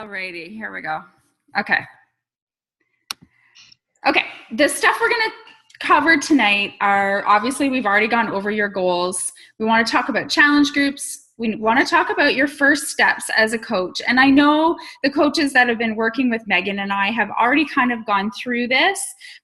Alrighty, here we go. Okay. The stuff we're going to cover tonight are, obviously, we've already gone over your goals. We want to talk about challenge groups. We want to talk about your first steps as a coach. And I know the coaches that have been working with Megan and I have already kind of gone through this,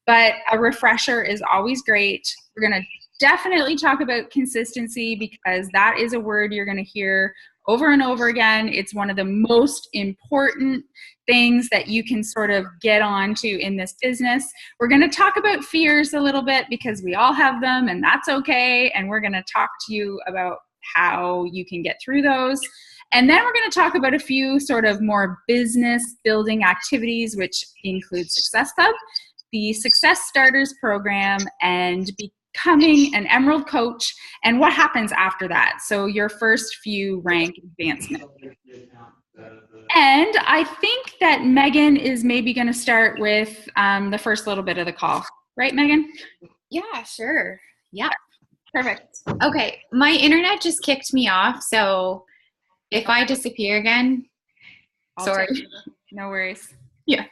but a refresher is always great. We're going to definitely talk about consistency because that is a word you're going to hear over and over again. It's one of the most important things that you can sort of get onto in this business. We're going to talk about fears a little bit because we all have them and that's okay. And we're going to talk to you about how you can get through those. And then we're going to talk about a few sort of more business building activities, which include Success Club, the Success Starters program, and becoming an Emerald coach and what happens after that. So your first few rank advancements. And I think that Megan is maybe going to start with the first little bit of the call. Right, Megan? Yeah, sure. Yeah. Perfect. Okay. My internet just kicked me off. So if I disappear again, sorry. No worries. Yeah.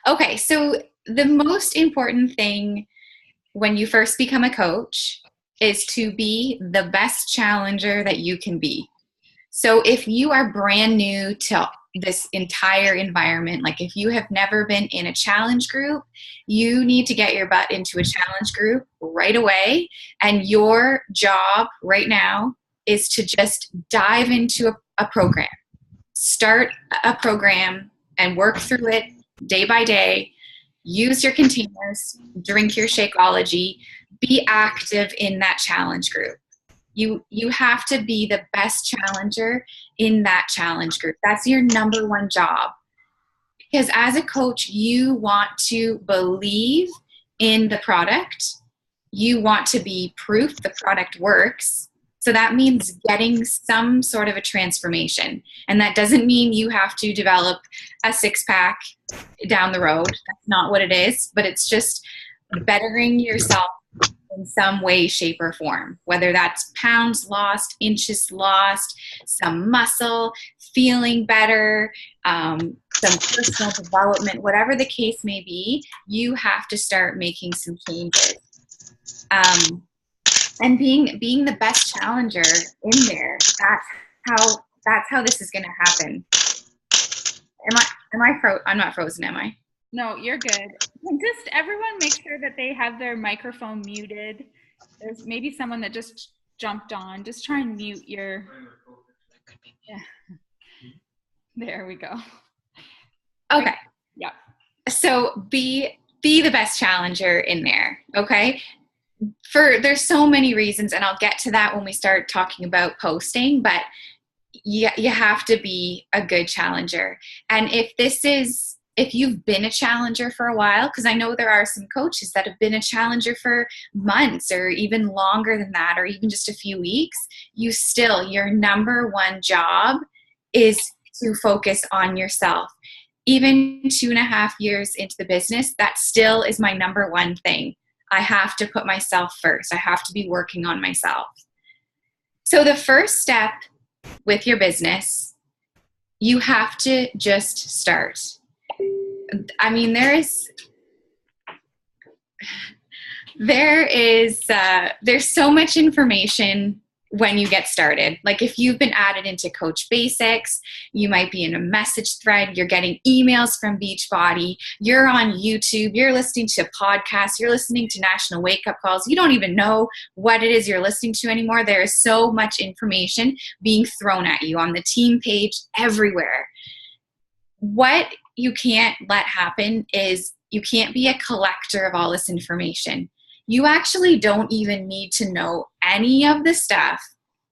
Okay. So the most important thing when you first become a coach is to be the best challenger that you can be. So if you are brand new to this entire environment, like if you have never been in a challenge group, you need to get your butt into a challenge group right away. And your job right now is to just dive into a program. Start a program and work through it day by day. Use your containers, drink your Shakeology, be active in that challenge group. You have to be the best challenger in that challenge group. That's your number one job. Because as a coach, you want to believe in the product. You want to be proof the product works. So that means getting some sort of a transformation. And that doesn't mean you have to develop a six-pack down the road. That's not what it is. But it's just bettering yourself in some way, shape, or form, whether that's pounds lost, inches lost, some muscle, feeling better, some personal development, whatever the case may be, you have to start making some changes. And being the best challenger in there, that's how this is going to happen. I'm not frozen, am I? No, you're good. Just everyone make sure that they have their microphone muted. There's maybe someone that just jumped on. Just try and mute your... Yeah. There we go. Okay. Yeah. So be the best challenger in there, okay? There's so many reasons, and I'll get to that when we start talking about posting, but you have to be a good challenger. And if you've been a challenger for a while, because I know there are some coaches that have been a challenger for months or even longer than that, or even just a few weeks, your number one job is to focus on yourself. Even 2.5 years into the business, that still is my number one thing. I have to put myself first. I have to be working on myself. So the first step with your business, you have to just start. I mean, there's so much information when you get started. Like if you've been added into Coach Basics, you might be in a message thread, you're getting emails from Beachbody, you're on YouTube, you're listening to podcasts, you're listening to National Wake Up Calls. You don't even know what it is you're listening to anymore. There is so much information being thrown at you on the team page, everywhere. What you can't let happen is you can't be a collector of all this information. You actually don't even need to know any of the stuff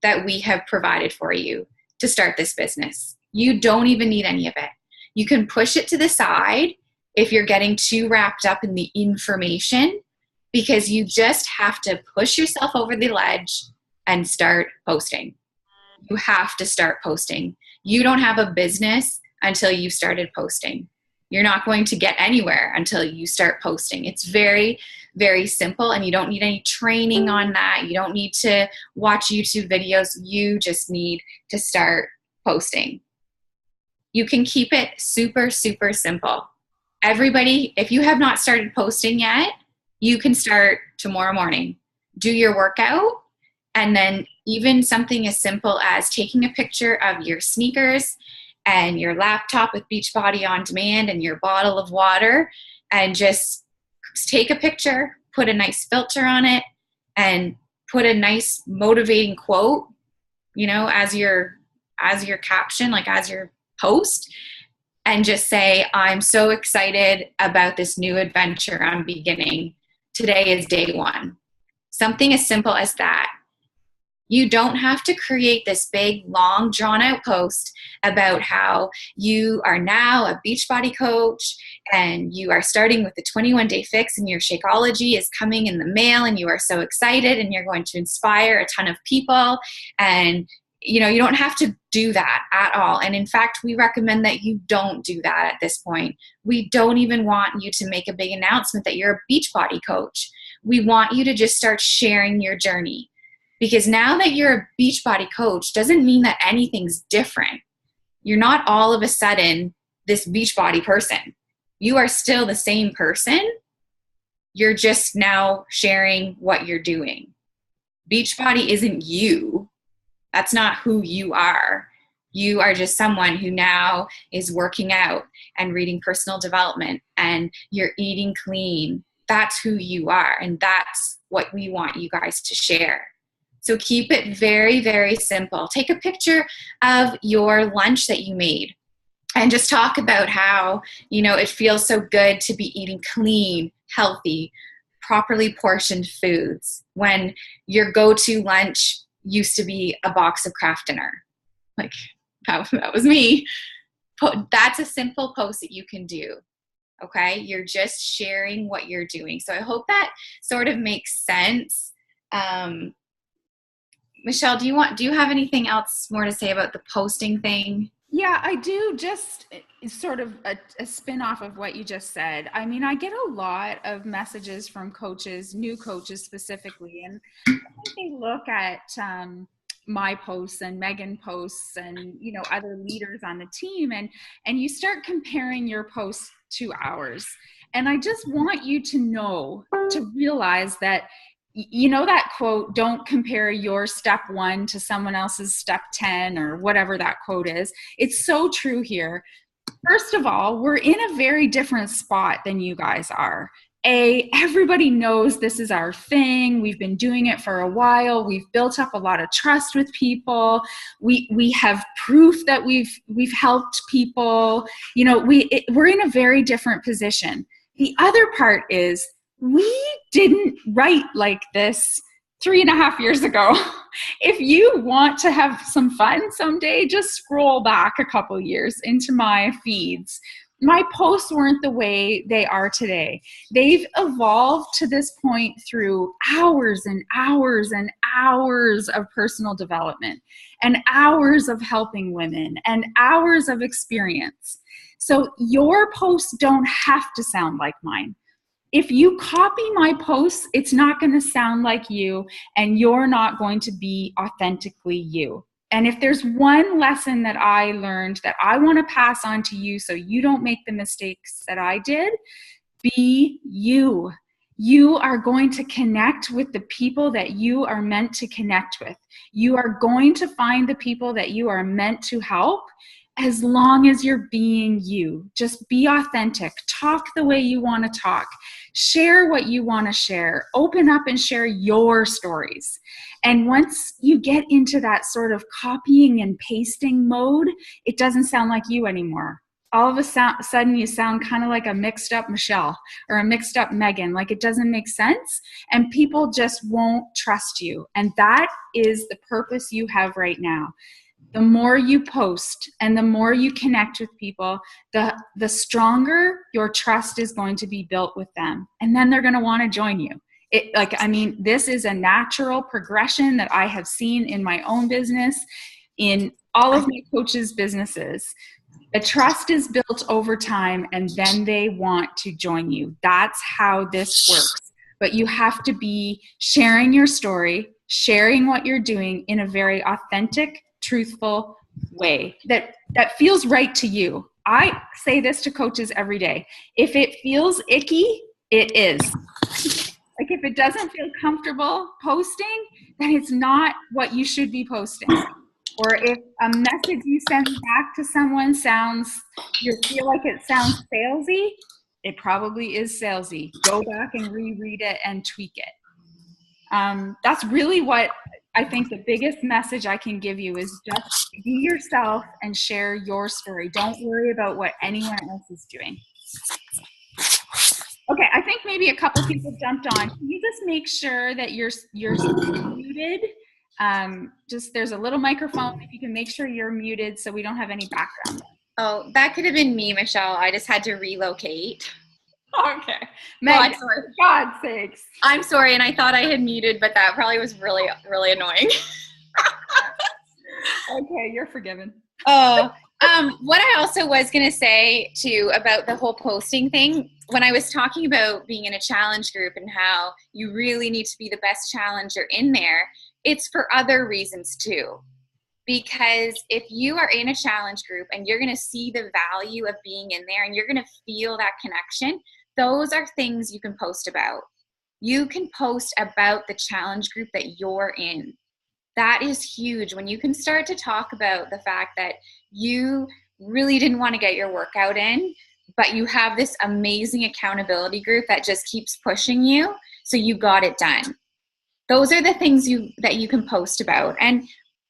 that we have provided for you to start this business. You don't even need any of it. You can push it to the side if you're getting too wrapped up in the information, because you just have to push yourself over the ledge and start posting. You have to start posting. You don't have a business until you started posting. You're not going to get anywhere until you start posting. It's very, very simple, and you don't need any training on that. You don't need to watch YouTube videos. You just need to start posting. You can keep it super, super simple. Everybody, if you have not started posting yet, you can start tomorrow morning. Do your workout, and then even something as simple as taking a picture of your sneakers and your laptop with Beachbody On Demand and your bottle of water, and just take a picture, put a nice filter on it, and put a nice motivating quote, as your caption, like as your post, and just say, I'm so excited about this new adventure I'm beginning. Today is day one. Something as simple as that. You don't have to create this big, long, drawn-out post about how you are now a Beachbody coach and you are starting with the 21-day fix and your Shakeology is coming in the mail and you are so excited and you're going to inspire a ton of people. And you don't have to do that at all. And in fact, we recommend that you don't do that at this point. We don't even want you to make a big announcement that you're a Beachbody coach. We want you to just start sharing your journey. Because now that you're a Beachbody coach doesn't mean that anything's different. You're not all of a sudden this Beachbody person. You are still the same person. You're just now sharing what you're doing. Beachbody isn't you. That's not who you are. You are just someone who now is working out and reading personal development and you're eating clean. That's who you are. And that's what we want you guys to share. So keep it very, very simple. Take a picture of your lunch that you made and just talk about how, it feels so good to be eating clean, healthy, properly portioned foods when your go-to lunch used to be a box of Kraft Dinner. Like that was me. That's a simple post that you can do. Okay. You're just sharing what you're doing. So I hope that sort of makes sense. Michelle, do you have anything else more to say about the posting thing? Yeah, I do. Just sort of a spin-off of what you just said. I mean, I get a lot of messages from coaches, new coaches specifically, and I think they look at my posts and Megan posts and other leaders on the team, and you start comparing your posts to ours. And I just want you to realize that that quote, don't compare your step 1 to someone else's step 10 or whatever that quote is. It's so true here. First of all, we're in a very different spot than you guys are. Everybody knows this is our thing. We've been doing it for a while. We've built up a lot of trust with people. We have proof that we've helped people. We're in a very different position. The other part is, we didn't write like this 3.5 years ago. If you want to have some fun someday, just scroll back a couple years into my feeds. My posts weren't the way they are today. They've evolved to this point through hours and hours and hours of personal development and hours of helping women and hours of experience. So your posts don't have to sound like mine. If you copy my posts, it's not going to sound like you, and you're not going to be authentically you. And if there's one lesson that I learned that I want to pass on to you so you don't make the mistakes that I did, be you. You are going to connect with the people that you are meant to connect with. You are going to find the people that you are meant to help. As long as you're being you, just be authentic, talk the way you want to talk, share what you want to share, open up and share your stories. And once you get into that sort of copying and pasting mode, it doesn't sound like you anymore. All of a sudden you sound kind of like a mixed up Michelle or a mixed up Megan. Like it doesn't make sense and people just won't trust you. And that is the purpose you have right now. The more you post and the more you connect with people, the stronger your trust is going to be built with them. And then they're going to want to join you. This is a natural progression that I have seen in my own business, in all of my coaches' businesses. The trust is built over time and then they want to join you. That's how this works. But you have to be sharing your story, sharing what you're doing in a very authentic, truthful, way that feels right to you. I say this to coaches every day. If it feels icky, it is. Like if it doesn't feel comfortable posting, then it's not what you should be posting. Or if a message you send back to someone you feel like it sounds salesy, it probably is salesy. Go back and reread it and tweak it. That's really what I think the biggest message I can give you is just be yourself and share your story. Don't worry about what anyone else is doing. Okay, I think maybe a couple people jumped on. Can you just make sure that you're muted? Just there's a little microphone. If you can make sure you're muted so we don't have any background. Oh, that could have been me, Michelle. I just had to relocate. Okay. Meg, for God's sakes. I'm sorry, and I thought I had muted, but that probably was really, really annoying. Okay, you're forgiven. Oh, what I also was going to say too about the whole posting thing, when I was talking about being in a challenge group and how you really need to be the best challenger in there, it's for other reasons too. Because if you are in a challenge group and you're going to see the value of being in there and you're going to feel that connection, those are things you can post about. You can post about the challenge group that you're in. That is huge when you can start to talk about the fact that you really didn't want to get your workout in, but you have this amazing accountability group that just keeps pushing you, so you got it done. Those are the things that you can post about. And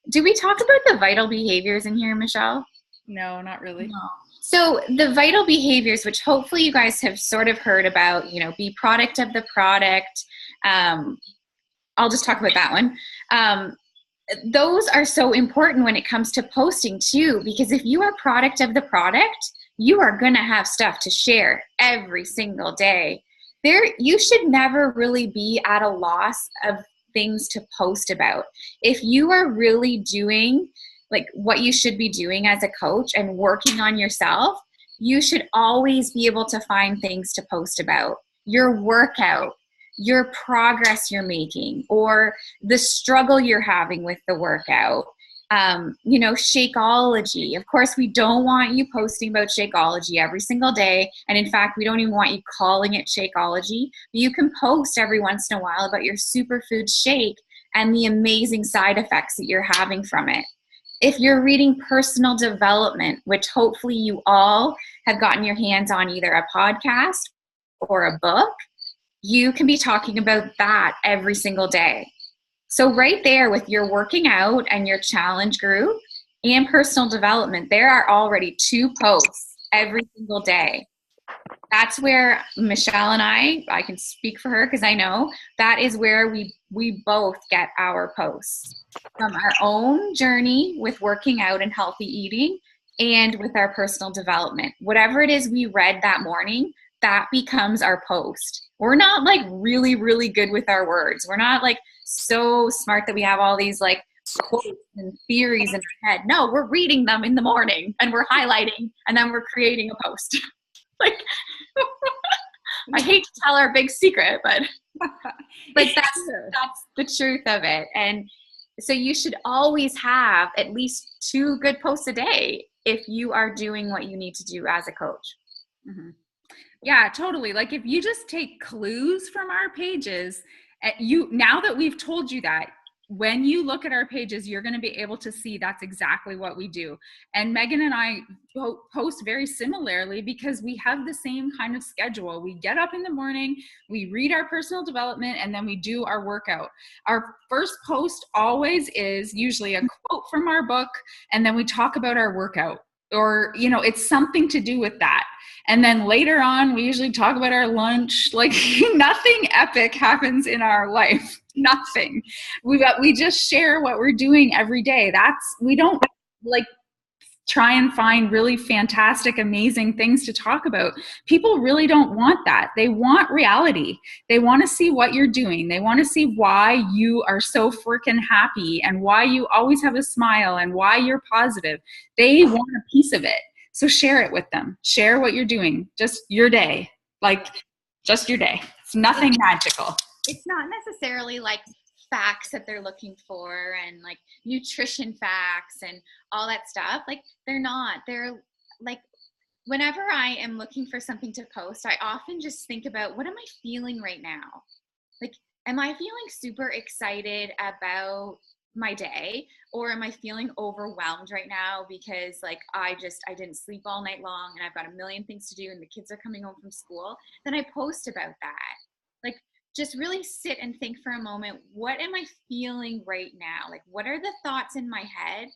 do we talk about the vital behaviors in here, Michelle? No, not really. No. So the vital behaviors, which hopefully you guys have sort of heard about, be product of the product. I'll just talk about that one. Those are so important when it comes to posting too, because if you are product of the product, you are going to have stuff to share every single day. You should never really be at a loss of things to post about. If you are really doing like what you should be doing as a coach and working on yourself, you should always be able to find things to post about. Your workout, your progress you're making, or the struggle you're having with the workout. Shakeology. Of course, we don't want you posting about Shakeology every single day. And in fact, we don't even want you calling it Shakeology. But you can post every once in a while about your superfood shake and the amazing side effects that you're having from it. If you're reading personal development, which hopefully you all have gotten your hands on either a podcast or a book, you can be talking about that every single day. So right there with your working out and your challenge group and personal development, there are already 2 posts every single day. That's where Michelle and I can speak for her because I know that is where we both get our posts from our own journey with working out and healthy eating and with our personal development. Whatever it is we read that morning, that becomes our post. We're not like really, really good with our words. We're not like so smart that we have all these like quotes and theories in our head. No, we're reading them in the morning and we're highlighting and then we're creating a post. Like, I hate to tell our big secret, but that's the truth of it. And so you should always have at least 2 good posts a day if you are doing what you need to do as a coach. Mm-hmm. Yeah, totally. Like if you just take clues from our pages, now that we've told you that, when you look at our pages, you're going to be able to see that's exactly what we do. And Megan and I post very similarly because we have the same kind of schedule. We get up in the morning, we read our personal development, and then we do our workout. Our first post always is usually a quote from our book, and then we talk about our workout. Or, it's something to do with that. And then later on, we usually talk about our lunch. Like nothing epic happens in our life. Nothing. We just share what we're doing every day. We don't like try and find really fantastic, amazing things to talk about. People really don't want that. They want reality. They want to see what you're doing. They want to see why you are so freaking happy and why you always have a smile and why you're positive. They want a piece of it. So share it with them. Share what you're doing. Just your day. Like just your day. It's nothing magical. It's not necessarily like facts that they're looking for and like nutrition facts and all that stuff. Like they're not. They're like, whenever I am looking for something to post, I often just think about, what am I feeling right now? Like, am I feeling super excited about my day, or am I feeling overwhelmed right now because like I didn't sleep all night long and I've got a million things to do and the kids are coming home from school? Then I post about that. Like, just really sit and think for a moment, what am I feeling right now? Like, what are the thoughts in my head?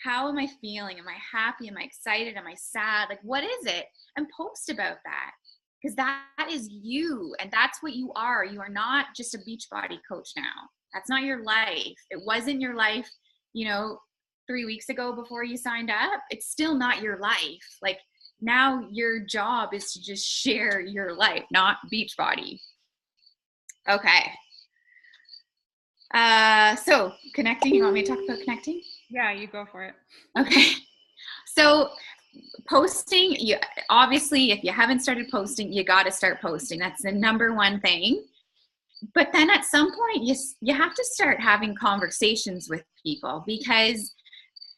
How am I feeling? Am I happy? Am I excited? Am I sad? Like, what is it? And post about that, because that is you, and that's what you are. You are not just a Beachbody coach now. That's not your life. It wasn't your life, 3 weeks ago before you signed up. It's still not your life. Like, now your job is to just share your life, not Beachbody. Okay. So connecting, you want me to talk about connecting? Yeah, you go for it. Okay. So posting, obviously, if you haven't started posting, you got to start posting. That's the number one thing. But then at some point, you have to start having conversations with people, because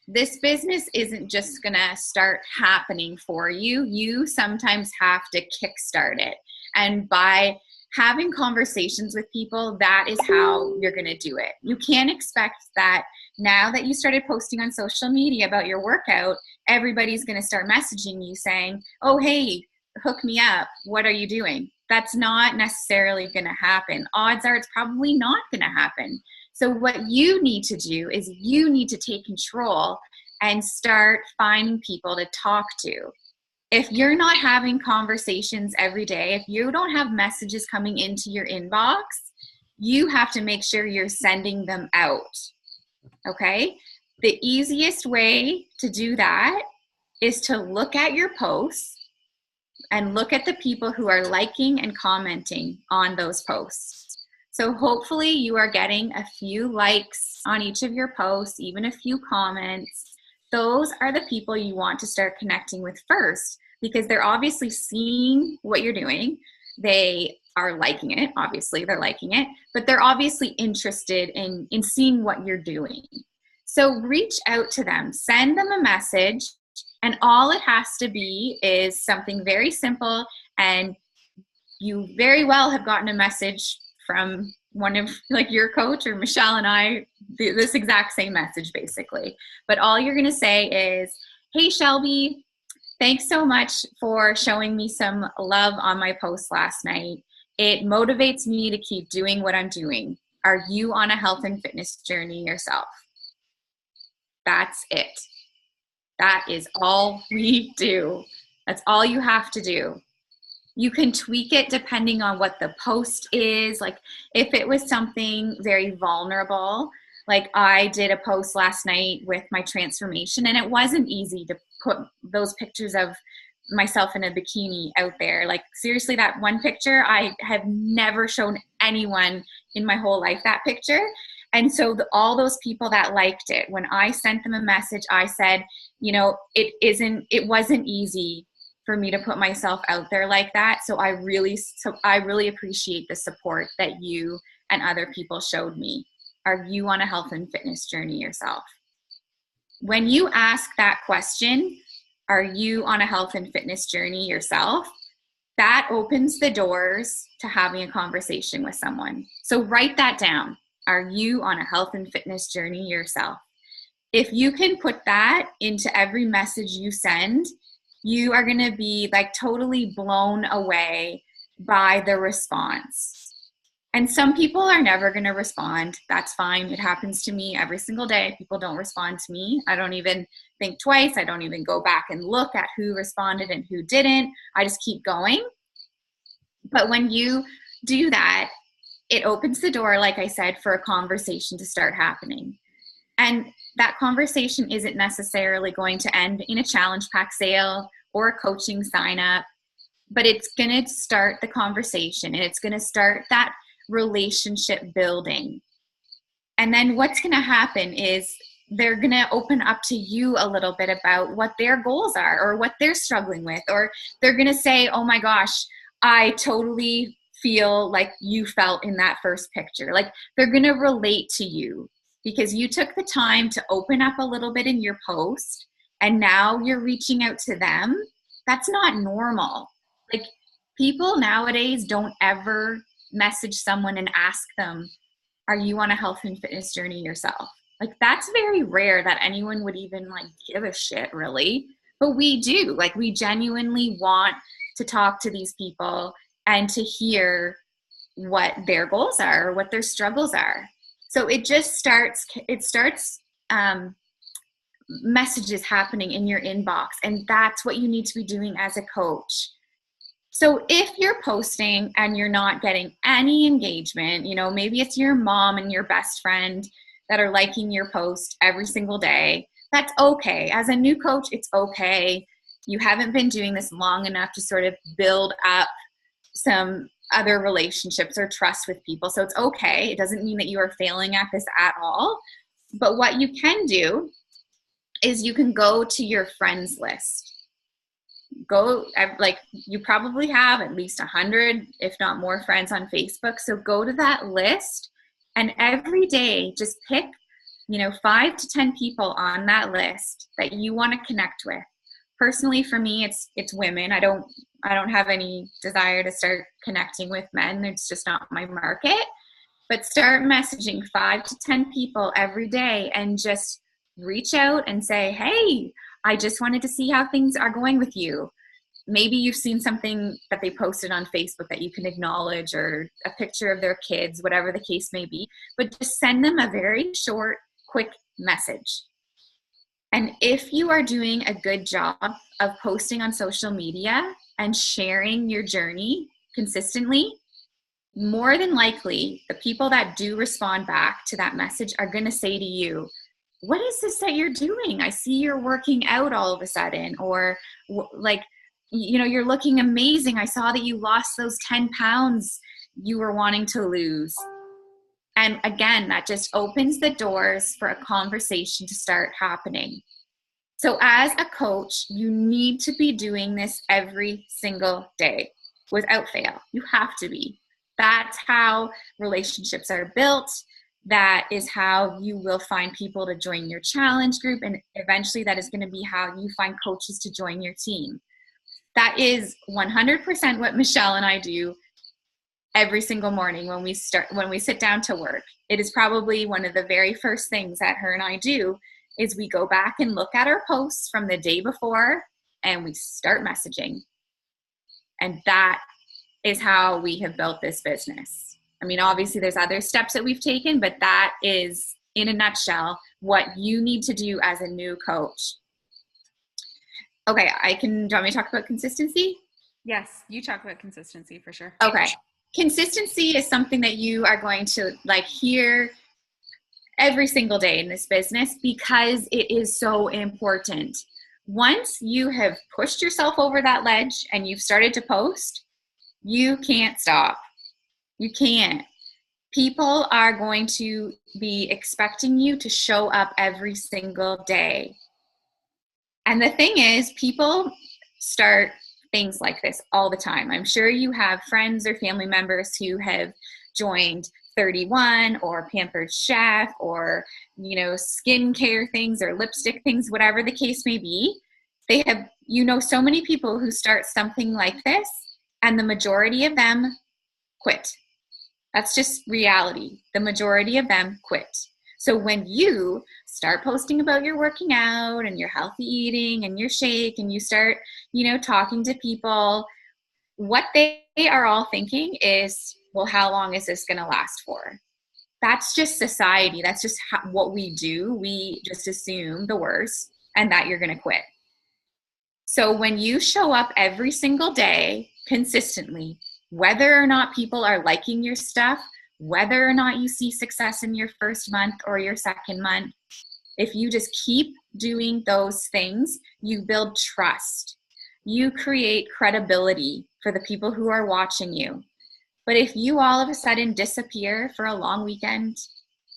this business isn't just going to start happening for you. You sometimes have to kickstart it. And by having conversations with people, that is how you're going to do it. You can't expect that now that you started posting on social media about your workout, everybody's going to start messaging you saying, oh, hey, hook me up. What are you doing? That's not necessarily going to happen. Odds are it's probably not going to happen. So what you need to do is you need to take control and start finding people to talk to. If you're not having conversations every day, if you don't have messages coming into your inbox, you have to make sure you're sending them out. Okay? The easiest way to do that is to look at your posts and look at the people who are liking and commenting on those posts. So hopefully you are getting a few likes on each of your posts, even a few comments. Those are the people you want to start connecting with first, because they're obviously seeing what you're doing. They are liking it, obviously they're liking it, but they're obviously interested in seeing what you're doing. So reach out to them, send them a message, and all it has to be is something very simple, and you very well have gotten a message from one of like your coach or Michelle and I, this exact same message basically. But all you're going to say is, hey Shelby, thanks so much for showing me some love on my post last night. It motivates me to keep doing what I'm doing. Are you on a health and fitness journey yourself? That's it. That is all we do. That's all you have to do. You can tweak it depending on what the post is. Like if it was something very vulnerable, like I did a post last night with my transformation, and it wasn't easy to put those pictures of myself in a bikini out there. Like seriously, that one picture, I have never shown anyone in my whole life that picture. And so all those people that liked it, when I sent them a message, I said, it wasn't easy for me to put myself out there like that. So I really appreciate the support that you and other people showed me. Are you on a health and fitness journey yourself? When you ask that question, are you on a health and fitness journey yourself? That opens the doors to having a conversation with someone. So write that down. Are you on a health and fitness journey yourself? If you can put that into every message you send, you are going to be like totally blown away by the response. And some people are never going to respond. That's fine. It happens to me every single day. People don't respond to me. I don't even think twice. I don't even go back and look at who responded and who didn't. I just keep going. But when you do that, it opens the door, like I said, for a conversation to start happening. And that conversation isn't necessarily going to end in a challenge pack sale or a coaching sign up, but it's going to start the conversation, and it's going to start that relationship building. And then what's going to happen is they're going to open up to you a little bit about what their goals are or what they're struggling with, or they're going to say, oh my gosh, I totally feel like you felt in that first picture. Like they're going to relate to you because you took the time to open up a little bit in your post and now you're reaching out to them. That's not normal. Like people nowadays don't ever message someone and ask them, are you on a health and fitness journey yourself? Like that's very rare that anyone would even like give a shit really. But we do. Like we genuinely want to talk to these people and to hear what their goals are, or what their struggles are. So it starts messages happening in your inbox, and that's what you need to be doing as a coach. So if you're posting and you're not getting any engagement, you know, maybe it's your mom and your best friend that are liking your post every single day, that's okay. As a new coach, it's okay. You haven't been doing this long enough to sort of build up some other relationships or trust with people. So it's okay. It doesn't mean that you are failing at this at all. But what you can do is you can go to your friends list. Like you probably have at least 100, if not more friends on Facebook. So go to that list and every day just pick, 5 to 10 people on that list that you want to connect with. Personally, for me, it's women. I don't have any desire to start connecting with men. It's just not my market. But start messaging 5 to 10 people every day and just reach out and say, hey, I just wanted to see how things are going with you. Maybe you've seen something that they posted on Facebook that you can acknowledge, or a picture of their kids, whatever the case may be. But just send them a very short, quick message. And if you are doing a good job of posting on social media and sharing your journey consistently, more than likely, the people that do respond back to that message are going to say to you, what is this that you're doing? I see you're working out all of a sudden, or like, you're looking amazing. I saw that you lost those 10 pounds you were wanting to lose. And again, that just opens the doors for a conversation to start happening. So as a coach, you need to be doing this every single day without fail. You have to be. That's how relationships are built. That is how you will find people to join your challenge group. And eventually that is going to be how you find coaches to join your team. That is 100% what Michelle and I do every single morning when we sit down to work. It is probably one of the very first things that her and I do is we go back and look at our posts from the day before and we start messaging. And that is how we have built this business. I mean, obviously there's other steps that we've taken, but that is, in a nutshell, what you need to do as a new coach. Okay, do you want me to talk about consistency? Yes, you talk about consistency for sure. Okay. Consistency is something that you are going to hear every single day in this business because it is so important. Once you have pushed yourself over that ledge and you've started to post, you can't stop. You can't. People are going to be expecting you to show up every single day. And the thing is, people start things like this all the time. I'm sure you have friends or family members who have joined 31 or Pampered Chef or, skincare things or lipstick things, whatever the case may be. They have, so many people who start something like this, and the majority of them quit. That's just reality. The majority of them quit. So when you start posting about your working out and your healthy eating and your shake, and you start, talking to people, what they are all thinking is, well, how long is this going to last for? That's just society. That's just what we do. We just assume the worst and that you're going to quit. So when you show up every single day consistently, whether or not people are liking your stuff, whether or not you see success in your first month or your second month, if you just keep doing those things, you build trust. You create credibility for the people who are watching you. But if you all of a sudden disappear for a long weekend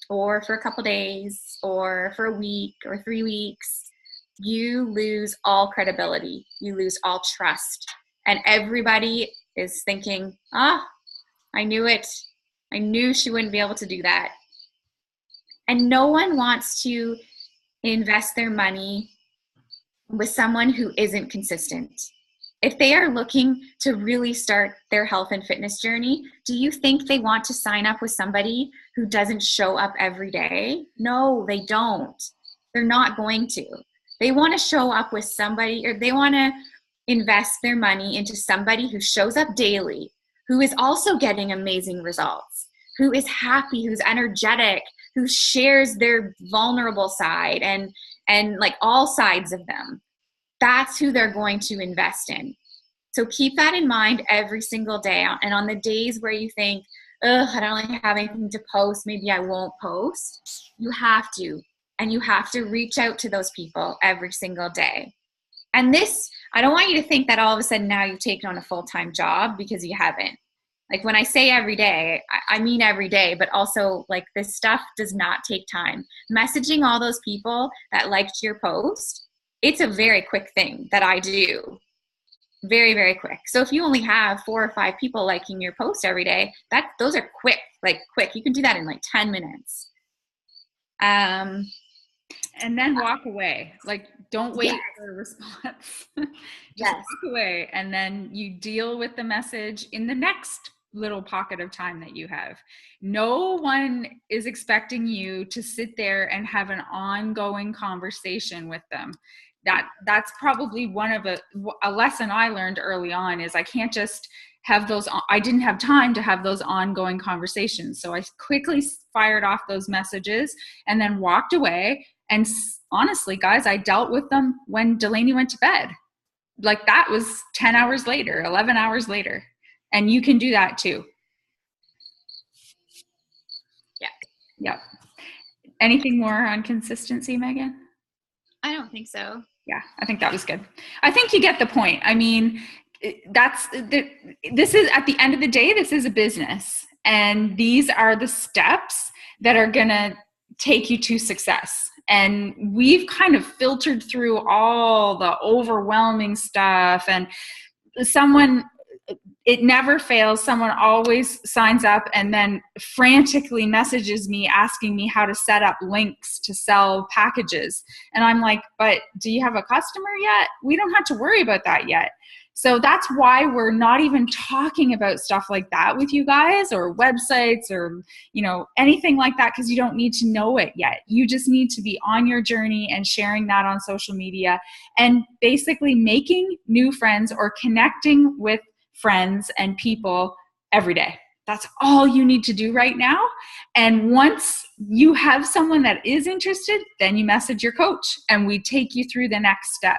or for a couple days or for a week or 3 weeks, you lose all credibility. You lose all trust. And everybody is thinking, I knew it. I knew she wouldn't be able to do that. And no one wants to invest their money with someone who isn't consistent. If they are looking to really start their health and fitness journey, do you think they want to sign up with somebody who doesn't show up every day? No, they don't. They're not going to. They want to show up with somebody, or they want to invest their money into somebody who shows up daily, who is also getting amazing results, who is happy, who's energetic, who shares their vulnerable side and like all sides of them. That's who they're going to invest in. So keep that in mind every single day. And on the days where you think, ugh, I don't really have anything to post, maybe I won't post, you have to. And you have to reach out to those people every single day. And this, I don't want you to think that all of a sudden now you've taken on a full-time job, because you haven't. Like when I say every day, I mean every day, but also like this stuff does not take time. Messaging all those people that liked your post, it's a very quick thing that I do. Very, very quick. So if you only have 4 or 5 people liking your post every day, those are quick, like quick. You can do that in like 10 minutes. And then walk away. Like, don't wait for a response. Just walk away, and then you deal with the message in the next little pocket of time that you have. No one is expecting you to sit there and have an ongoing conversation with them. That's probably one of a lesson I learned early on, is I can't just have those. I didn't have time to have those ongoing conversations. So I quickly fired off those messages and then walked away. And honestly, guys, I dealt with them when Delaney went to bed. Like that was 10 hours later, 11 hours later. And you can do that too. Yeah. Yep. Anything more on consistency, Megan? I don't think so. Yeah, I think that was good. I think you get the point. I mean, this is, at the end of the day, this is a business. And these are the steps that are going to take you to success. And we've kind of filtered through all the overwhelming stuff, and it never fails. Someone always signs up and then frantically messages me asking me how to set up links to sell packages. And I'm like, but do you have a customer yet? We don't have to worry about that yet. So that's why we're not even talking about stuff like that with you guys, or websites, or, anything like that, because you don't need to know it yet. You just need to be on your journey and sharing that on social media, and basically making new friends or connecting with friends and people every day. That's all you need to do right now. And once you have someone that is interested, then you message your coach and we take you through the next step.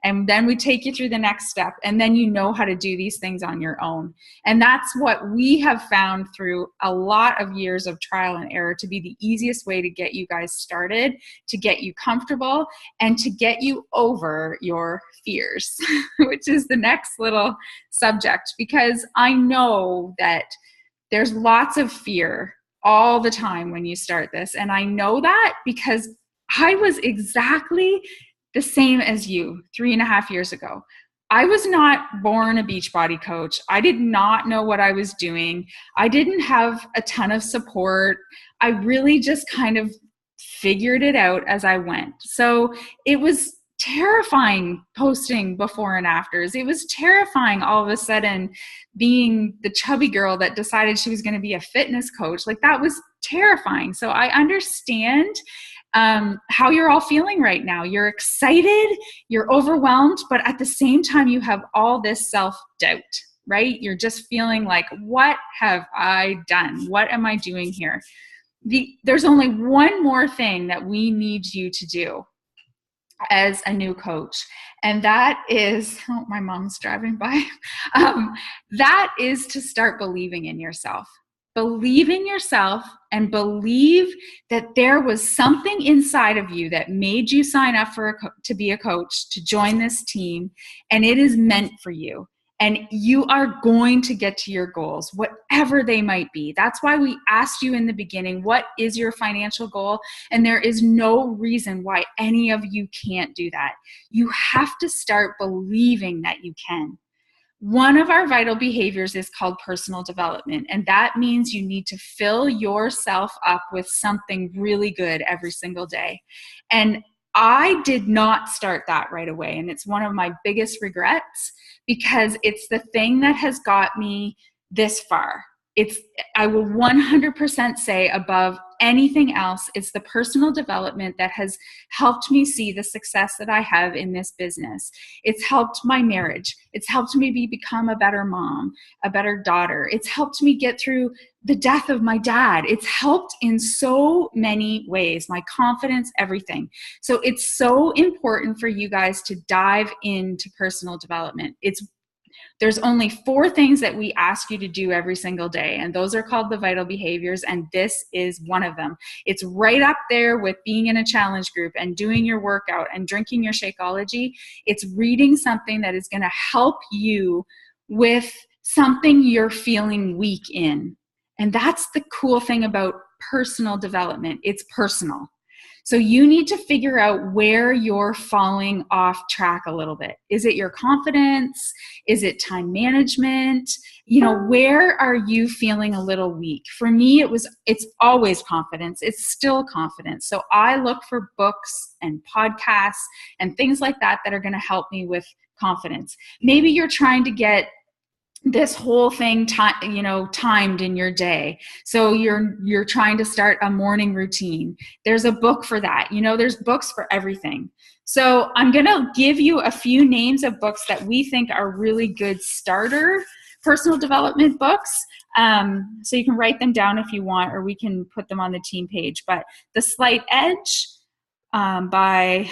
And then we take you through the next step, and then you know how to do these things on your own. And that's what we have found through a lot of years of trial and error to be the easiest way to get you guys started, to get you comfortable, and to get you over your fears, which is the next little subject, because I know that there's lots of fear all the time when you start this. And I know that because I was exactly the same as you 3.5 years ago. I was not born a Beachbody coach. I did not know what I was doing. I didn't have a ton of support. I really just kind of figured it out as I went. So it was terrifying posting before and afters. It was terrifying all of a sudden being the chubby girl that decided she was going to be a fitness coach. Like, that was terrifying. So I understand how you're all feeling right now. You're excited, you're overwhelmed, but at the same time, you have all this self-doubt, right? You're just feeling like, what have I done? What am I doing here? There's only one more thing that we need you to do as a new coach, and that is, my mom's driving by, that is to start believing in yourself. Believe in yourself and believe that there was something inside of you that made you sign up to be a coach, to join this team, and it is meant for you. And you are going to get to your goals, whatever they might be. That's why we asked you in the beginning, what is your financial goal? And there is no reason why any of you can't do that. You have to start believing that you can. One of our vital behaviors is called personal development, and that means you need to fill yourself up with something really good every single day. And I did not start that right away, and it's one of my biggest regrets because it's the thing that has got me this far. I will 100% say above anything else, it's the personal development that has helped me see the success that I have in this business. It's helped my marriage. It's helped me become a better mom, a better daughter. It's helped me get through the death of my dad. It's helped in so many ways, my confidence, everything. So it's so important for you guys to dive into personal development. There's only 4 things that we ask you to do every single day, and those are called the vital behaviors, and this is one of them. It's right up there with being in a challenge group and doing your workout and drinking your Shakeology. It's reading something that is going to help you with something you're feeling weak in. And that's the cool thing about personal development. It's personal. So you need to figure out where you're falling off track a little bit. Is it your confidence? Is it time management? Where are you feeling a little weak? For me, it's always confidence. It's still confidence. So I look for books and podcasts and things like that that are going to help me with confidence. Maybe you're trying to get this whole thing timed in your day. So you're trying to start a morning routine. There's a book for that. There's books for everything. So I'm going to give you a few names of books that we think are really good starter personal development books. So you can write them down if you want, or we can put them on the team page. But The Slight Edge by,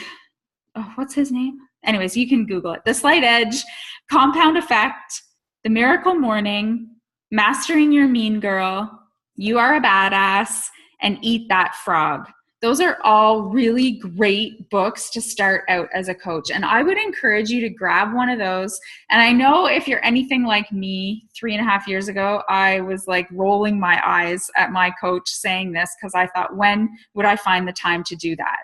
what's his name? Anyways, you can Google it. The Slight Edge, Compound Effect, The Miracle Morning, Mastering Your Mean Girl, You Are a Badass, and Eat That Frog. Those are all really great books to start out as a coach. And I would encourage you to grab one of those. And I know if you're anything like me, 3.5 years ago, I was like rolling my eyes at my coach saying this because I thought, when would I find the time to do that?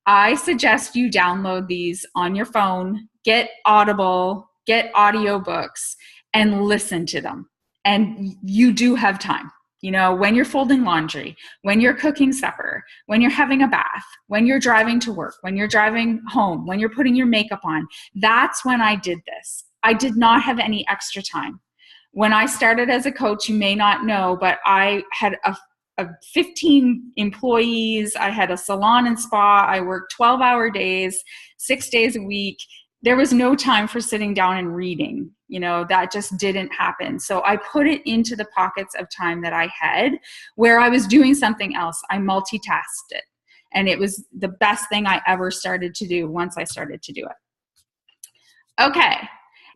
I suggest you download these on your phone, get Audible, get audiobooks, and listen to them. And you do have time. When you're folding laundry, when you're cooking supper, when you're having a bath, when you're driving to work, when you're driving home, when you're putting your makeup on, that's when I did this. I did not have any extra time. When I started as a coach, you may not know, but I had a 15 employees. I had a salon and spa. I worked 12-hour days, 6 days a week. There was no time for sitting down and reading. That just didn't happen. So I put it into the pockets of time that I had where I was doing something else. I multitasked it. And it was the best thing I ever started to do once I started to do it. Okay.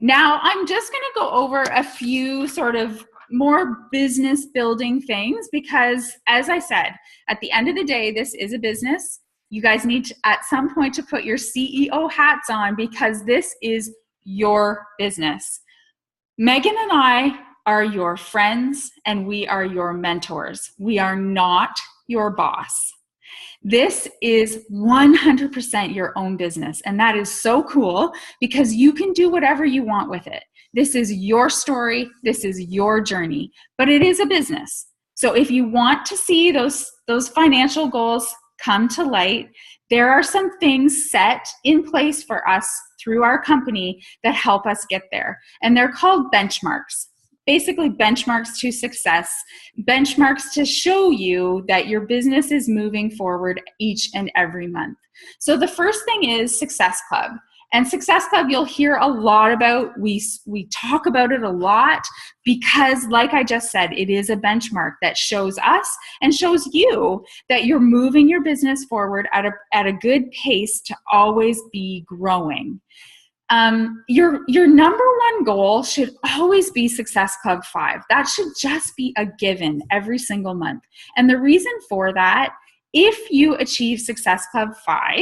Now I'm just going to go over a few sort of more business building things because, as I said, at the end of the day, this is a business. You guys need to, at some point, to put your CEO hats on because this is your business. Megan and I are your friends and we are your mentors. We are not your boss. This is 100% your own business. And that is so cool because you can do whatever you want with it. This is your story. This is your journey, but it is a business. So if you want to see those financial goals come to light, there are some things set in place for us through our company that help us get there. And they're called benchmarks. Basically benchmarks to success, benchmarks to show you that your business is moving forward each and every month. So the first thing is Success Club. And Success Club, you'll hear a lot about. We talk about it a lot because, like I just said, it is a benchmark that shows us and shows you that you're moving your business forward at a good pace to always be growing. Your number one goal should always be Success Club 5. That should just be a given every single month. And the reason for that, if you achieve Success Club 5,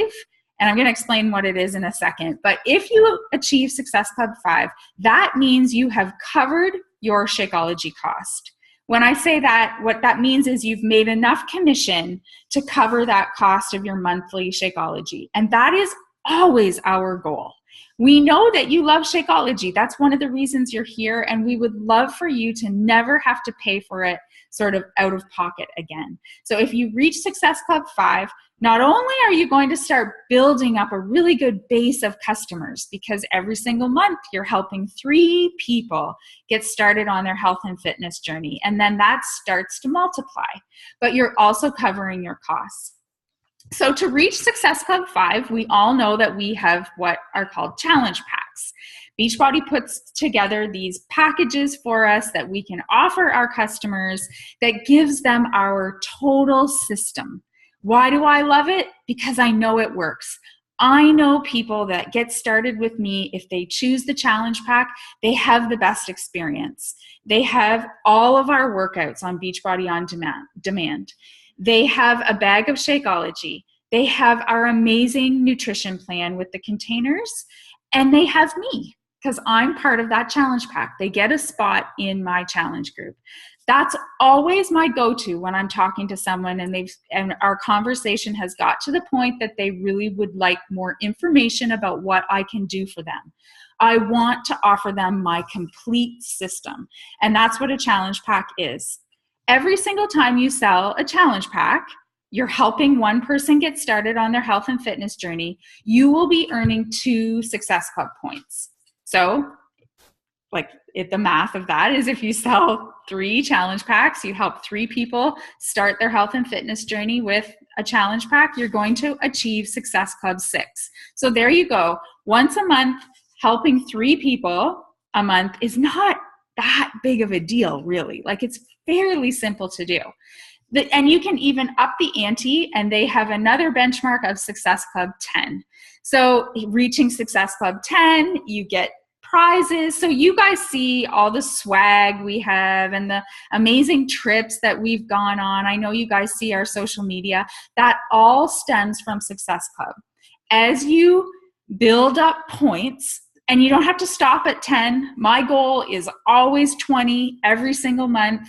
and I'm going to explain what it is in a second, but if you achieve Success Club 5, that means you have covered your Shakeology cost. When I say that, what that means is you've made enough commission to cover that cost of your monthly Shakeology. And that is always our goal. We know that you love Shakeology. That's one of the reasons you're here, and we would love for you to never have to pay for it sort of out of pocket again. So if you reach Success Club 5, not only are you going to start building up a really good base of customers, because every single month you're helping 3 people get started on their health and fitness journey, and then that starts to multiply, but you're also covering your costs. So to reach Success Club 5, we all know that we have what are called challenge packs. Beachbody puts together these packages for us that we can offer our customers that gives them our total system. Why do I love it? Because I know it works. I know people that get started with me, if they choose the challenge pack, they have the best experience. They have all of our workouts on Beachbody on demand. They have a bag of Shakeology. They have our amazing nutrition plan with the containers, and they have me because I'm part of that challenge pack. They get a spot in my challenge group. That's always my go-to when I'm talking to someone and our conversation has got to the point that they really would like more information about what I can do for them. I want to offer them my complete system, and that's what a challenge pack is. Every single time you sell a challenge pack, you're helping one person get started on their health and fitness journey. You will be earning 2 Success Club points. So, the math of that is if you sell 3 challenge packs, you help 3 people start their health and fitness journey with a challenge pack, you're going to achieve Success Club 6. So there you go. Once a month, helping 3 people a month is not that big of a deal, really. It's fairly simple to do. And you can even up the ante, and they have another benchmark of Success Club 10. So reaching Success Club 10, you get prizes. So you guys see all the swag we have and the amazing trips that we've gone on. I know you guys see our social media. That all stems from Success Club. As you build up points, and you don't have to stop at 10. My goal is always 20 every single month.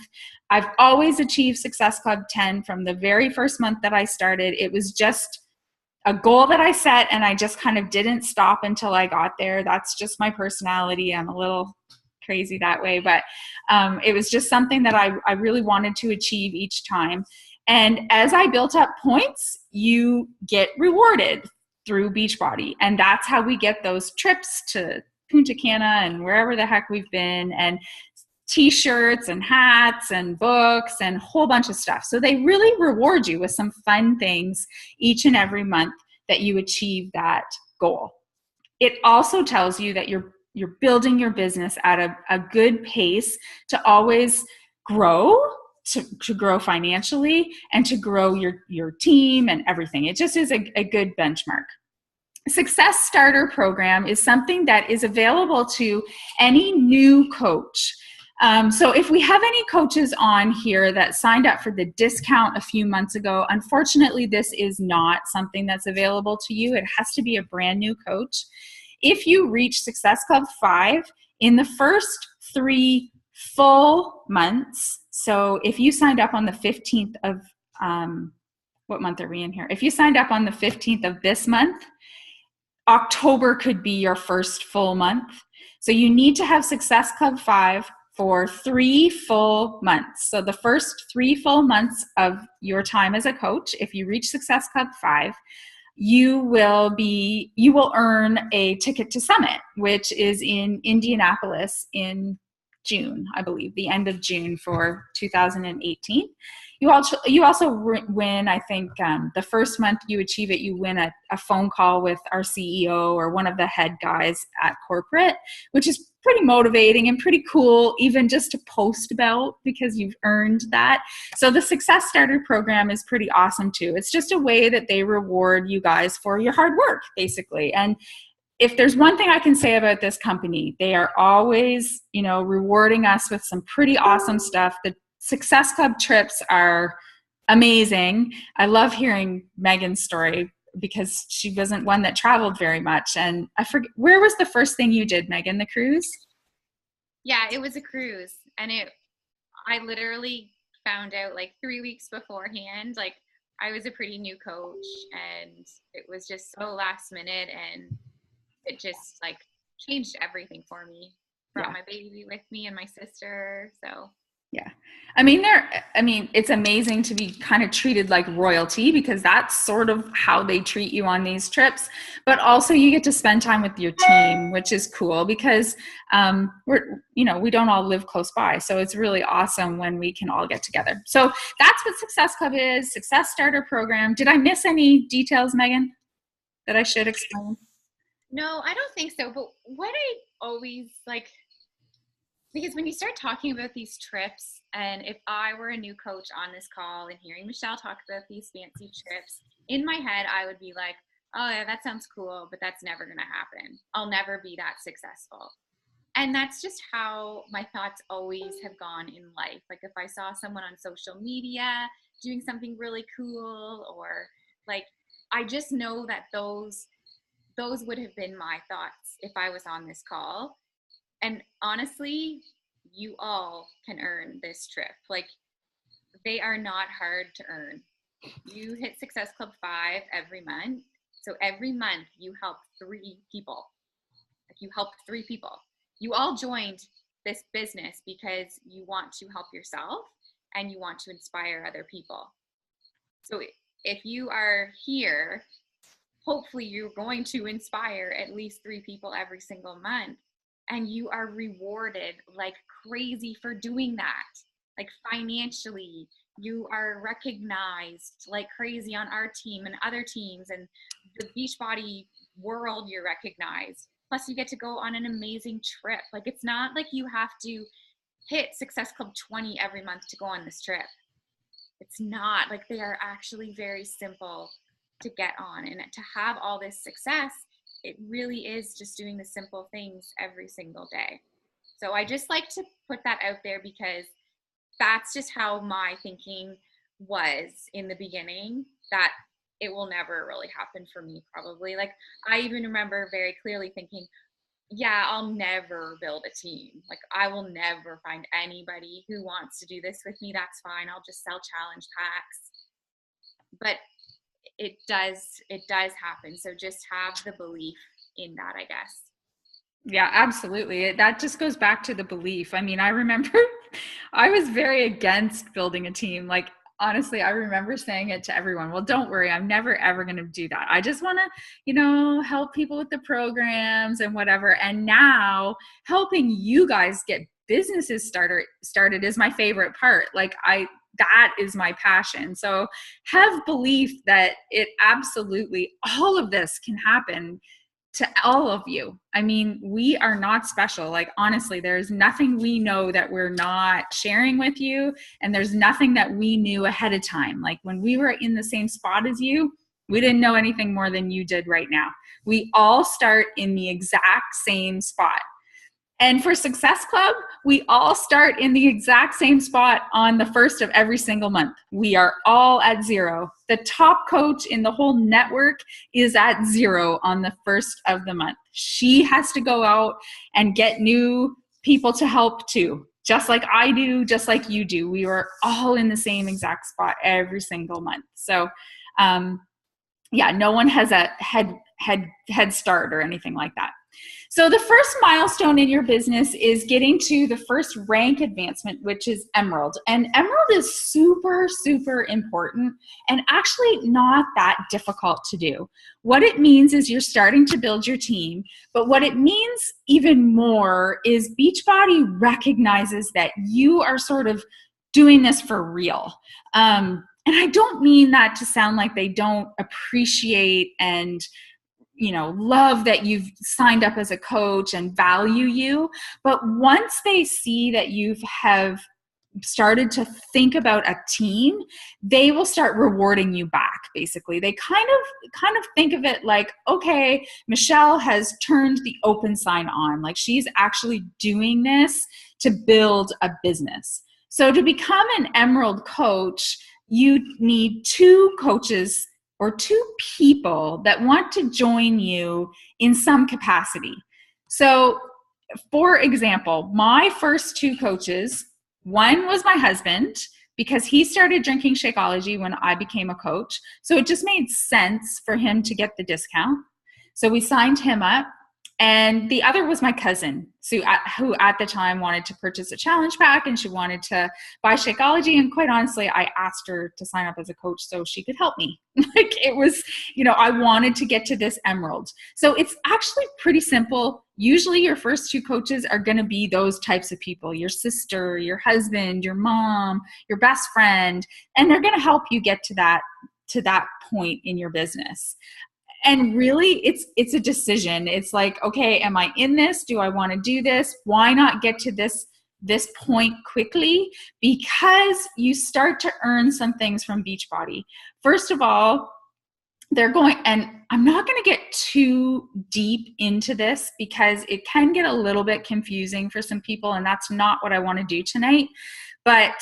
I've always achieved Success Club 10 from the very first month that I started. It was just a goal that I set, and I just kind of didn't stop until I got there. That's just my personality. I'm a little crazy that way, but it was just something that I really wanted to achieve each time. And as I built up points, you get rewarded through Beachbody. And that's how we get those trips to Punta Cana and wherever the heck we've been, and t-shirts and hats and books and a whole bunch of stuff. So they really reward you with some fun things each and every month that you achieve that goal. It also tells you that you're building your business at a good pace to always grow, to grow financially, and to grow your team and everything. It just is a good benchmark. Success Starter Program is something that is available to any new coach. So if we have any coaches on here that signed up for the discount a few months ago, unfortunately, this is not something that's available to you. It has to be a brand new coach. If you reach Success Club 5 in the first 3 full months, so if you signed up on the 15th of, what month are we in here? If you signed up on the 15th of this month, October could be your first full month. So you need to have Success Club 5 for 3 full months. So the first 3 full months of your time as a coach, if you reach Success Club 5, you will earn a ticket to Summit, which is in Indianapolis in June, I believe, the end of June for 2018. You also win, I think, the first month you achieve it, you win a phone call with our CEO or one of the head guys at corporate, which is pretty motivating and pretty cool, even just to post about, because you've earned that. So the Success Starter Program is pretty awesome too. It's just a way that they reward you guys for your hard work, basically. And if there's one thing I can say about this company, they are always, rewarding us with some pretty awesome stuff. The Success Club trips are amazing. I love hearing Megan's story because she wasn't one that traveled very much. And I forget, where was the first thing you did, Megan? The cruise? Yeah, it was a cruise. And I literally found out 3 weeks beforehand. I was a pretty new coach, and it was just so last minute, and it just like changed everything for me. Brought my baby with me and my sister. So yeah. I mean, it's amazing to be kind of treated like royalty, because that's sort of how they treat you on these trips. But also you get to spend time with your team, which is cool, because we don't all live close by. So it's really awesome when we can all get together. So that's what Success Club is, Success Starter Program. Did I miss any details, Megan, that I should explain? No, I don't think so. But what I always like, because when you start talking about these trips, and if I were a new coach on this call and hearing Michelle talk about these fancy trips, in my head, I would be like, oh yeah, that sounds cool, but that's never going to happen. I'll never be that successful. And that's just how my thoughts always have gone in life. Like if I saw someone on social media doing something really cool, or like, I just know that those would have been my thoughts if I was on this call. And honestly, you all can earn this trip. Like, they are not hard to earn. You hit Success Club 5 every month. So every month you help 3 people. Like, you help 3 people. You all joined this business because you want to help yourself and you want to inspire other people. So if you are here, hopefully you're going to inspire at least 3 people every single month. And you are rewarded like crazy for doing that. Like financially, you are recognized like crazy on our team and other teams, and the Beachbody world, you're recognized. Plus you get to go on an amazing trip. Like, it's not like you have to hit Success Club 20 every month to go on this trip. It's not. Like, they are actually very simple to get on, and to have all this success, it really is just doing the simple things every single day. So I just like to put that out there, because that's just how my thinking was in the beginning, that it will never really happen for me, probably. Like, I even remember very clearly thinking, yeah, I'll never build a team. Like, I will never find anybody who wants to do this with me. That's fine. I'll just sell challenge packs. But it does happen. So just have the belief in that, I guess. Yeah, absolutely. That just goes back to the belief. I mean, I remember I was very against building a team. Like, honestly, I remember saying it to everyone. Well, don't worry, I'm never, ever going to do that. I just want to, help people with the programs and whatever. And now helping you guys get businesses started is my favorite part. Like, that is my passion. So have belief that it absolutely, all of this can happen to all of you. I mean, we are not special. Like, honestly, there's nothing we know that we're not sharing with you. And there's nothing that we knew ahead of time. Like, when we were in the same spot as you, we didn't know anything more than you did right now. We all start in the exact same spot. And for Success Club, we all start in the exact same spot on the first of every single month. We are all at 0. The top coach in the whole network is at 0 on the first of the month. She has to go out and get new people to help too, just like I do, just like you do. We are all in the same exact spot every single month. So, no one has a head start or anything like that. So the first milestone in your business is getting to the first rank advancement, which is Emerald. And Emerald is super, super important and actually not that difficult to do. What it means is you're starting to build your team, but what it means even more is Beachbody recognizes that you are sort of doing this for real. And I don't mean that to sound like they don't appreciate and love that you've signed up as a coach and value you. But once they see that you have started to think about a team, they will start rewarding you back. Basically, they kind of think of it like, okay, Michelle has turned the open sign on. Like, she's actually doing this to build a business. So to become an Emerald coach, you need 2 coaches or 2 people that want to join you in some capacity. So, for example, my first 2 coaches, one was my husband, because he started drinking Shakeology when I became a coach. So it just made sense for him to get the discount. So we signed him up. And the other was my cousin, Sue, who at the time wanted to purchase a challenge pack, and she wanted to buy Shakeology. And quite honestly, I asked her to sign up as a coach so she could help me. Like, it was, I wanted to get to this emerald. So it's actually pretty simple. Usually your first 2 coaches are going to be those types of people: your sister, your husband, your mom, your best friend, and they're going to help you get to that point in your business. And really, it's a decision. It's like, okay, am I in this? Do I want to do this? Why not get to this point quickly? Because you start to earn some things from Beachbody. First of all, they're going, and I'm not going to get too deep into this because it can get a little bit confusing for some people, and that's not what I want to do tonight. But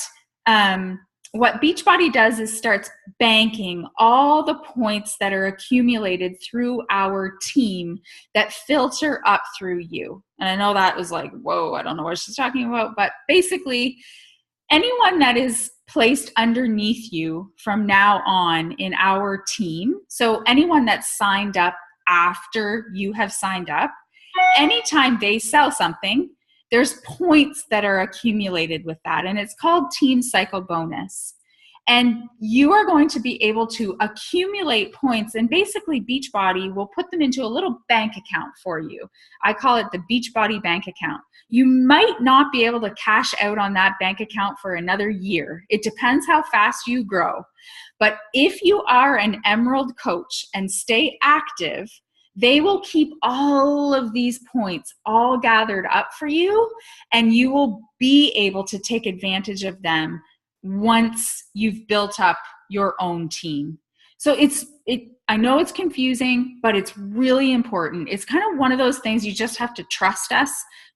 what Beachbody does is starts banking all the points that are accumulated through our team that filter up through you. And I know that was like, whoa, I don't know what she's talking about, but basically anyone that is placed underneath you from now on in our team, so anyone that's signed up after you have signed up, anytime they sell something, there's points that are accumulated with that, and it's called Team Cycle Bonus. And you are going to be able to accumulate points, and basically Beachbody will put them into a little bank account for you. I call it the Beachbody bank account. You might not be able to cash out on that bank account for another year. It depends how fast you grow. But if you are an Emerald coach and stay active, they will keep all of these points all gathered up for you, and you will be able to take advantage of them once you've built up your own team. So I know it's confusing, but it's really important. It's kind of one of those things you just have to trust us,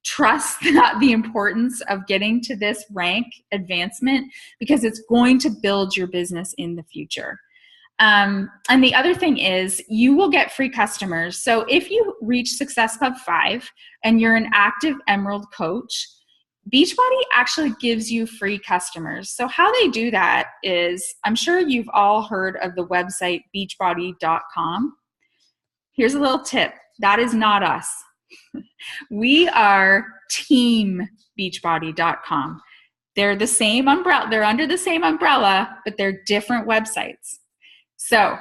trust the importance of getting to this rank advancement, because it's going to build your business in the future. And the other thing is you will get free customers. So if you reach Success Club 5 and you're an active Emerald coach, Beachbody actually gives you free customers. So how they do that is, I'm sure you've all heard of the website beachbody.com. Here's a little tip. That is not us. We are team beachbody.com. They're the same umbrella. They're under the same umbrella, but they're different websites. So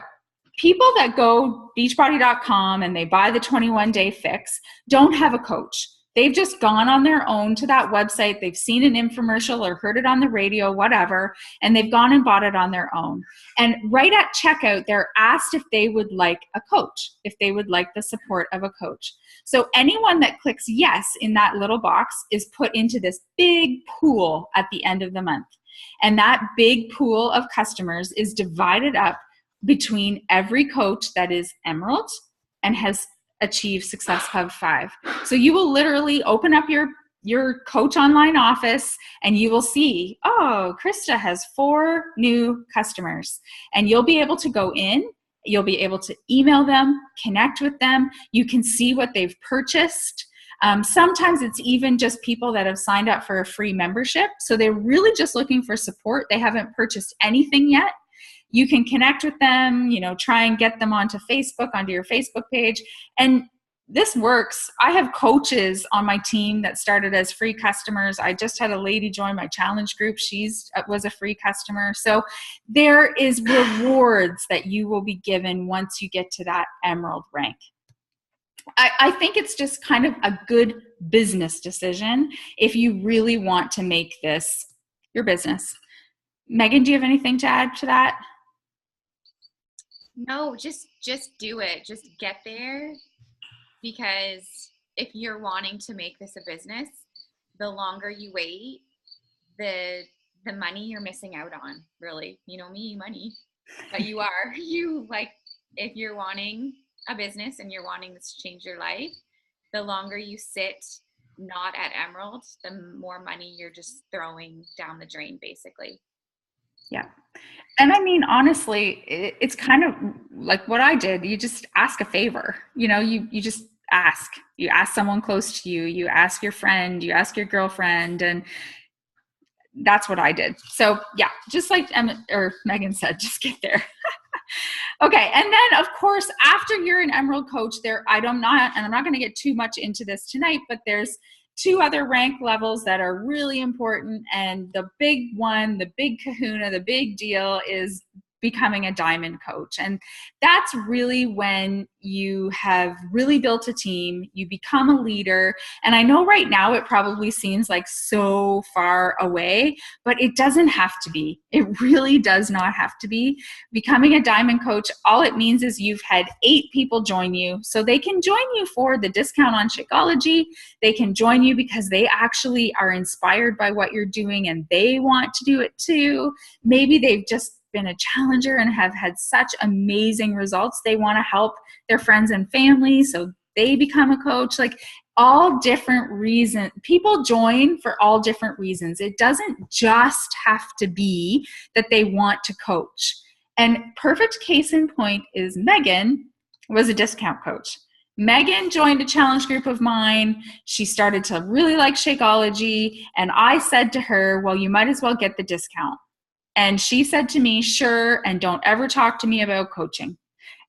people that go beachbody.com and they buy the 21-day fix don't have a coach. They've just gone on their own to that website. They've seen an infomercial or heard it on the radio, whatever, and they've gone and bought it on their own. And right at checkout, they're asked if they would like a coach, if they would like the support of a coach. So anyone that clicks yes in that little box is put into this big pool at the end of the month. And that big pool of customers is divided up between every coach that is Emerald and has achieved Success Club 5. So you will literally open up your coach online office and you will see, oh, Krista has 4 new customers. And you'll be able to go in, you'll be able to email them, connect with them. You can see what they've purchased. Sometimes it's even just people that have signed up for a free membership. So they're really just looking for support. They haven't purchased anything yet. You can connect with them, try and get them onto Facebook, onto your Facebook page. And this works. I have coaches on my team that started as free customers. I just had a lady join my challenge group. She was a free customer. So there is rewards that you will be given once you get to that Emerald rank. I think it's just kind of a good business decision if you really want to make this your business. Megan, do you have anything to add to that? No, just do it. Just get there, because if you're wanting to make this a business, the longer you wait, the money you're missing out on, really. You know me, money. But if you're wanting a business and you're wanting this to change your life, the longer you sit not at Emerald, the more money you're just throwing down the drain, basically. Yeah. And I mean, honestly, it's kind of like what I did. You just ask a favor, you just ask. You ask someone close to you, you ask your friend, you ask your girlfriend, and that's what I did. So yeah, just like Megan said, just get there. Okay, and then of course, after you're an Emerald coach, I'm not going to get too much into this tonight, but there's two other rank levels that are really important, and the big one, the big kahuna, the big deal is becoming a diamond coach. And that's really when you have really built a team, you become a leader. And I know right now it probably seems like so far away, but it doesn't have to be. It really does not have to be. Becoming a diamond coach, all it means is you've had 8 people join you. So they can join you for the discount on Shakeology. They can join you because they actually are inspired by what you're doing and they want to do it too. Maybe they've just been a challenger and have had such amazing results. They want to help their friends and family, so they become a coach. Like, all different reasons. People join for all different reasons. It doesn't just have to be that they want to coach. And perfect case in point is Megan was a discount coach. Megan joined a challenge group of mine. She started to really like Shakeology, and I said to her, well, you might as well get the discount. And she said to me, sure, and don't ever talk to me about coaching.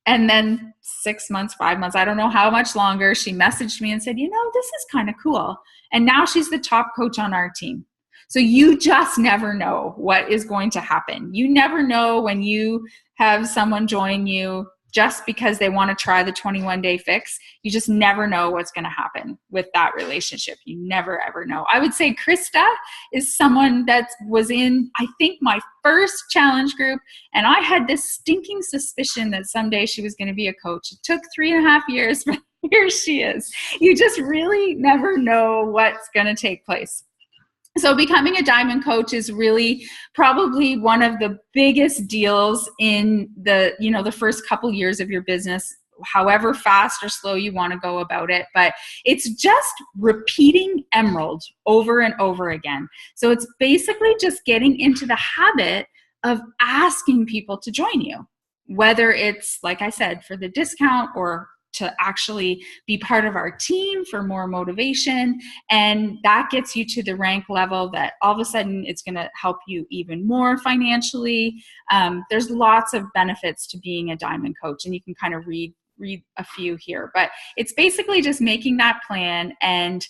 And then 6 months, 5 months, I don't know how much longer, she messaged me and said, this is kind of cool. And now she's the top coach on our team. So you just never know what is going to happen. You never know when you have someone join you just because they want to try the 21-day fix. You just never know what's going to happen with that relationship. You never, ever know. I would say Krista is someone that was in, I think, my first challenge group, and I had this stinking suspicion that someday she was going to be a coach. It took 3.5 years, but here she is. You just really never know what's going to take place. So becoming a diamond coach is really probably one of the biggest deals in the first couple years of your business, however fast or slow you want to go about it. But it's just repeating Emerald over and over again. So it's basically just getting into the habit of asking people to join you, whether it's, like I said, for the discount or to actually be part of our team for more motivation. And that gets you to the rank level that all of a sudden it's going to help you even more financially. There's lots of benefits to being a diamond coach, and you can kind of read a few here, but it's basically just making that plan and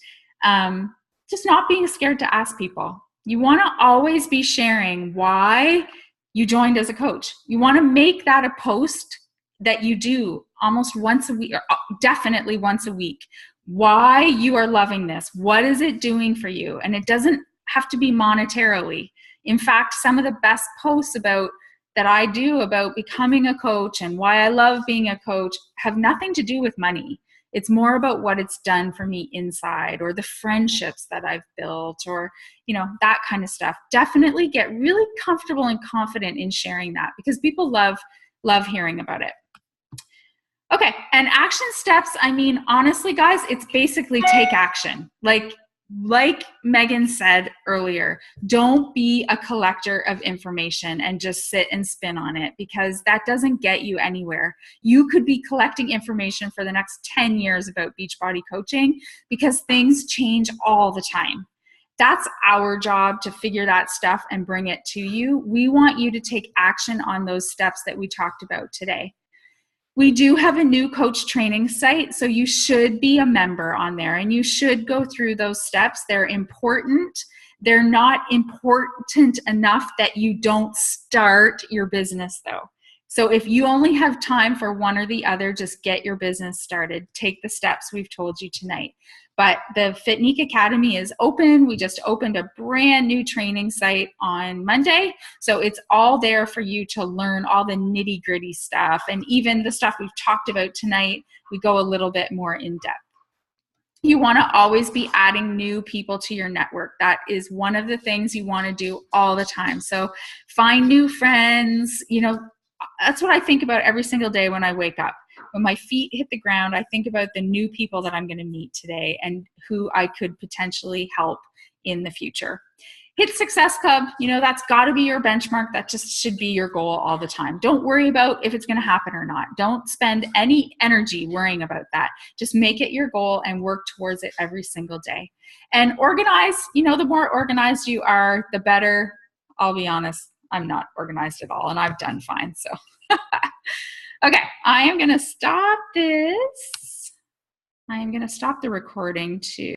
just not being scared to ask people. You want to always be sharing why you joined as a coach. You want to make that a post that you do almost once a week, or definitely once a week. Why you are loving this. What is it doing for you? And it doesn't have to be monetarily. In fact, some of the best posts that I do about becoming a coach and why I love being a coach have nothing to do with money. It's more about what it's done for me inside, or the friendships that I've built, or, that kind of stuff. Definitely get really comfortable and confident in sharing that, because people love hearing about it. Okay, and action steps, honestly, guys, it's basically take action. Like Megan said earlier, don't be a collector of information and just sit and spin on it, because that doesn't get you anywhere. You could be collecting information for the next 10 years about Beachbody coaching, because things change all the time. That's our job, to figure that stuff and bring it to you. We want you to take action on those steps that we talked about today. We do have a new coach training site, so you should be a member on there, and you should go through those steps. They're important. They're not important enough that you don't start your business, though. So if you only have time for one or the other, just get your business started. Take the steps we've told you tonight. But the Fitnique Academy is open. We just opened a brand new training site on Monday. So it's all there for you to learn all the nitty gritty stuff. And even the stuff we've talked about tonight, we go a little bit more in depth. You want to always be adding new people to your network. That is one of the things you want to do all the time. So find new friends. That's what I think about every single day when I wake up. When my feet hit the ground, I think about the new people that I'm going to meet today and who I could potentially help in the future. Hit Success Club, that's got to be your benchmark. That just should be your goal all the time. Don't worry about if it's going to happen or not. Don't spend any energy worrying about that. Just make it your goal and work towards it every single day. And organize, the more organized you are, the better. I'll be honest, I'm not organized at all, and I've done fine. So Okay, I am going to stop this. I am going to stop the recording too.